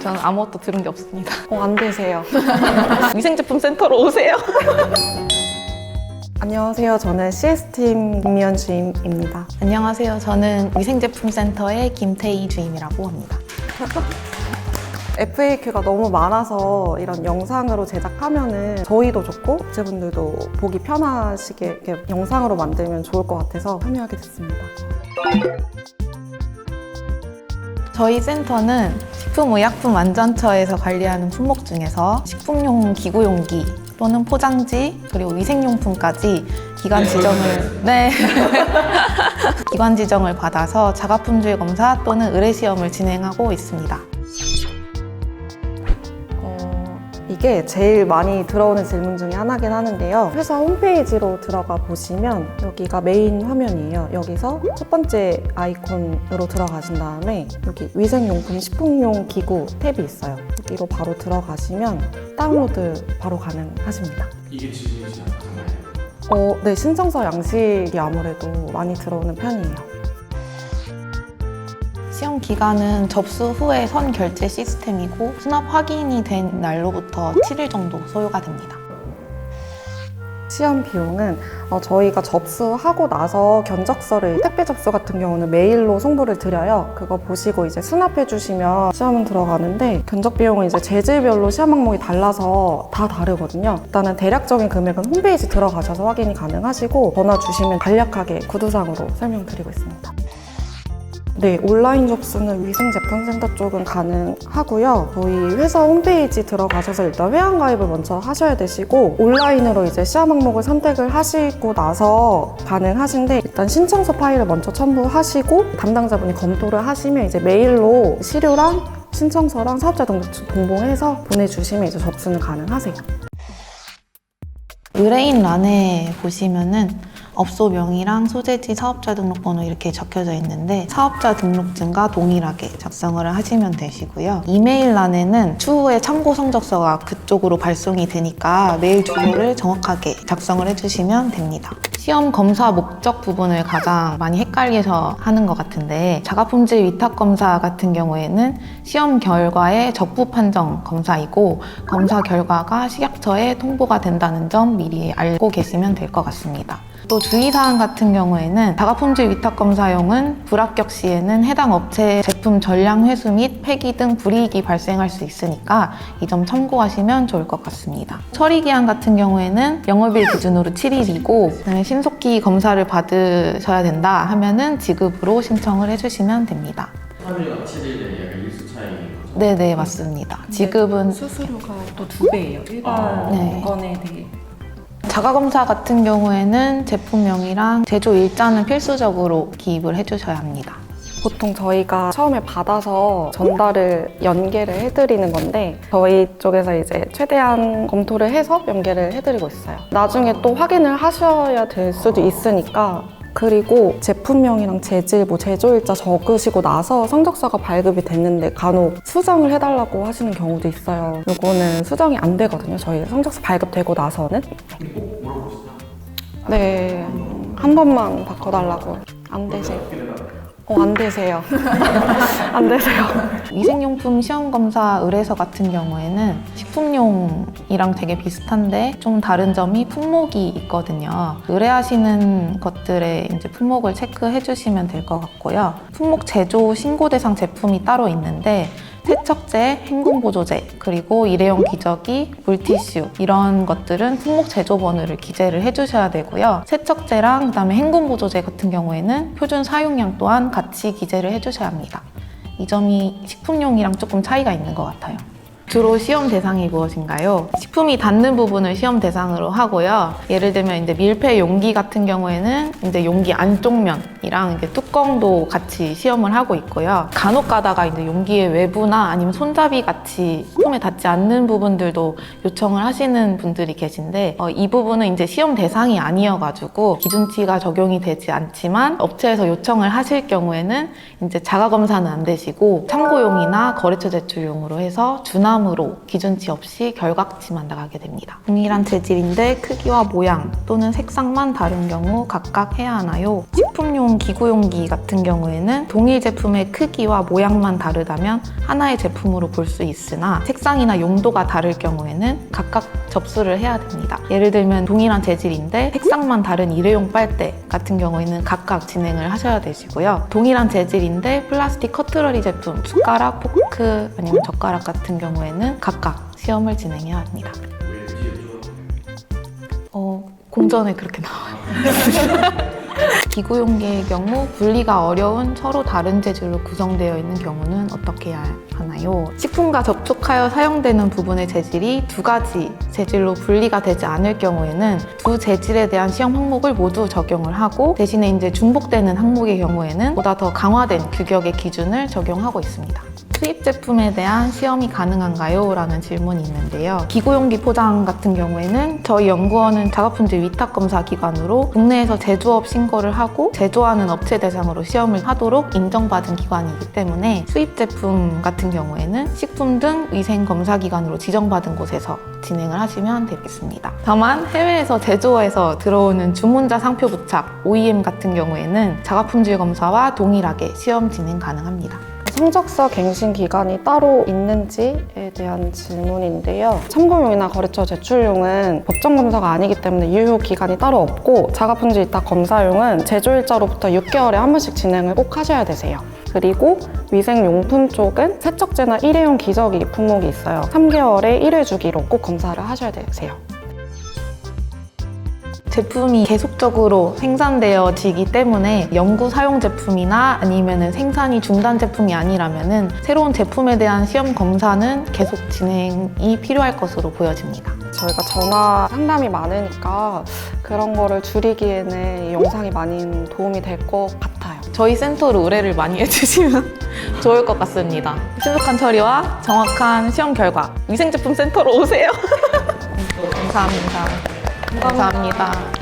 저는 아무것도 들은 게 없습니다. 안 되세요. 위생제품센터로 오세요. 안녕하세요. 저는 CS팀 김미연 주임입니다. 안녕하세요. 저는 위생제품센터의 김태희 주임이라고 합니다. FAQ가 너무 많아서 이런 영상으로 제작하면은 저희도 좋고 업체분들도 보기 편하시게 이렇게 영상으로 만들면 좋을 것 같아서 참여하게 됐습니다. 저희 센터는 식품의약품안전처에서 관리하는 품목 중에서 식품용 기구용기 또는 포장지 그리고 위생용품까지 기관 지정을 받아서 자가품질 검사 또는 의뢰 시험을 진행하고 있습니다. 이게 제일 많이 들어오는 질문 중에 하나긴 하는데요. 회사 홈페이지로 들어가 보시면 여기가 메인 화면이에요. 여기서 첫 번째 아이콘으로 들어가신 다음에 여기 위생용품, 식품용 기구 탭이 있어요. 여기로 바로 들어가시면 다운로드 바로 가능하십니다. 이게 지금이지 않나요? 네, 신청서 양식이 아무래도 많이 들어오는 편이에요. 시험 기간은 접수 후에 선 결제 시스템이고 수납 확인이 된 날로부터 7일 정도 소요가 됩니다. 시험 비용은 저희가 접수하고 나서 견적서를 택배 접수 같은 경우는 메일로 송부를 드려요. 그거 보시고 이제 수납해 주시면 시험은 들어가는데 견적 비용은 이제 재질별로 시험 항목이 달라서 다 다르거든요. 일단은 대략적인 금액은 홈페이지 들어가셔서 확인이 가능하시고 전화 주시면 간략하게 구두상으로 설명드리고 있습니다. 네, 온라인 접수는 위생제품센터 쪽은 가능하고요. 저희 회사 홈페이지 들어가셔서 일단 회원가입을 먼저 하셔야 되시고 온라인으로 이제 시험 항목을 선택을 하시고 나서 가능하신데 일단 신청서 파일을 먼저 첨부하시고 담당자분이 검토를 하시면 이제 메일로 시료랑 신청서랑 사업자 등록증 동봉해서 보내주시면 이제 접수는 가능하세요. 의뢰인 란에 보시면은 업소명이랑 소재지 사업자 등록번호 이렇게 적혀져 있는데 사업자 등록증과 동일하게 작성을 하시면 되시고요. 이메일란에는 추후에 참고 성적서가 그쪽으로 발송이 되니까 메일 주소를 정확하게 작성을 해주시면 됩니다. 시험 검사 목적 부분을 가장 많이 헷갈려서 하는 것 같은데 자가품질 위탁검사 같은 경우에는 시험 결과의 적부 판정 검사이고 검사 결과가 식약처에 통보가 된다는 점 미리 알고 계시면 될 것 같습니다. 또 주의사항 같은 경우에는 자가품질 위탁검사용은 불합격 시에는 해당 업체의 제품 전량 회수 및 폐기 등 불이익이 발생할 수 있으니까 이 점 참고하시면 좋을 것 같습니다. 처리기한 같은 경우에는 영업일 기준으로 7일이고 그다음에 신속히 검사를 받으셔야 된다 하면은 지급으로 신청을 해주시면 됩니다. 3일과 7일의 약간 일수 차이인 거죠? 네네 맞습니다. 지급은 수수료가 또 2배예요. 일반 네. 건에 대해. 자가검사 같은 경우에는 제품명이랑 제조 일자는 필수적으로 기입을 해주셔야 합니다. 보통 저희가 처음에 받아서 전달을 연계를 해드리는 건데 저희 쪽에서 이제 최대한 검토를 해서 연계를 해드리고 있어요. 나중에 또 확인을 하셔야 될 수도 있으니까 그리고 제품명이랑 재질, 제조일자 적으시고 나서 성적서가 발급이 됐는데 간혹 수정을 해달라고 하시는 경우도 있어요. 요거는 수정이 안 되거든요. 저희 성적서 발급되고 나서는. 꼭 물어보시죠. 네, 한 번만 바꿔달라고. 안 되세요. 안 되세요. 안 되세요. 위생용품 시험검사 의뢰서 같은 경우에는 식품용이랑 되게 비슷한데 좀 다른 점이 품목이 있거든요. 의뢰하시는 것들의 이제 품목을 체크해 주시면 될 것 같고요. 품목 제조 신고 대상 제품이 따로 있는데 세척제, 헹굼보조제, 그리고 일회용 기저귀, 물티슈 이런 것들은 품목 제조 번호를 기재를 해주셔야 되고요. 세척제랑 그다음에 헹굼보조제 같은 경우에는 표준 사용량 또한 같이 기재를 해주셔야 합니다. 이 점이 식품용이랑 조금 차이가 있는 것 같아요. 주로 시험 대상이 무엇인가요? 식품이 닿는 부분을 시험 대상으로 하고요. 예를 들면 이제 밀폐 용기 같은 경우에는 이제 용기 안쪽 면이랑 이제 뚜껑도 같이 시험을 하고 있고요. 간혹 가다가 이제 용기의 외부나 아니면 손잡이 같이 식품에 닿지 않는 부분들도 요청을 하시는 분들이 계신데 이 부분은 이제 시험 대상이 아니어가지고 기준치가 적용이 되지 않지만 업체에서 요청을 하실 경우에는 이제 자가 검사는 안 되시고 참고용이나 거래처 제출용으로 해서 주남 정함으로 기준치 없이 결각치만 나가게 됩니다. 동일한 재질인데 크기와 모양 또는 색상만 다른 경우 각각 해야 하나요? 식품용 기구용기 같은 경우에는 동일 제품의 크기와 모양만 다르다면 하나의 제품으로 볼 수 있으나 색상이나 용도가 다를 경우에는 각각 접수를 해야 됩니다. 예를 들면 동일한 재질인데 색상만 다른 일회용 빨대 같은 경우에는 각각 진행을 하셔야 되시고요. 동일한 재질인데 플라스틱 커트러리 제품, 숟가락, 포크 아니면 젓가락 같은 경우에는 각각 시험을 진행해야 합니다. 왜 굳이 여쭤봐도 공전에 그렇게 나와요. 기구용기의 경우 분리가 어려운 서로 다른 재질로 구성되어 있는 경우는 어떻게 해야 하나요? 식품과 접촉하여 사용되는 부분의 재질이 두 가지 재질로 분리가 되지 않을 경우에는 두 재질에 대한 시험 항목을 모두 적용을 하고 대신에 이제 중복되는 항목의 경우에는 보다 더 강화된 규격의 기준을 적용하고 있습니다. 수입 제품에 대한 시험이 가능한가요? 라는 질문이 있는데요. 기구용기 포장 같은 경우에는 저희 연구원은 자가품질 위탁검사 기관으로 국내에서 제조업 신고를 하고 제조하는 업체 대상으로 시험을 하도록 인정받은 기관이기 때문에 수입 제품 같은 경우에는 식품 등 위생검사기관으로 지정받은 곳에서 진행을 하시면 되겠습니다. 다만 해외에서 제조해서 들어오는 주문자 상표 부착 OEM 같은 경우에는 자가품질 검사와 동일하게 시험 진행 가능합니다. 성적서 갱신 기간이 따로 있는지에 대한 질문인데요. 참고용이나 거래처 제출용은 법정 검사가 아니기 때문에 유효 기간이 따로 없고 자가품질 위탁 검사용은 제조일자로부터 6개월에 한 번씩 진행을 꼭 하셔야 되세요. 그리고 위생용품 쪽은 세척제나 일회용 기저귀 품목이 있어요. 3개월에 1회 주기로 꼭 검사를 하셔야 되세요. 제품이 계속적으로 생산되어지기 때문에 연구 사용 제품이나 아니면 생산이 중단 제품이 아니라면 새로운 제품에 대한 시험 검사는 계속 진행이 필요할 것으로 보여집니다. 저희가 전화 상담이 많으니까 그런 거를 줄이기에는 이 영상이 많이 도움이 될 것 같아요. 저희 센터로 의뢰를 많이 해주시면 좋을 것 같습니다. 신속한 처리와 정확한 시험 결과 위생제품 센터로 오세요. 감사합니다. 감사합니다.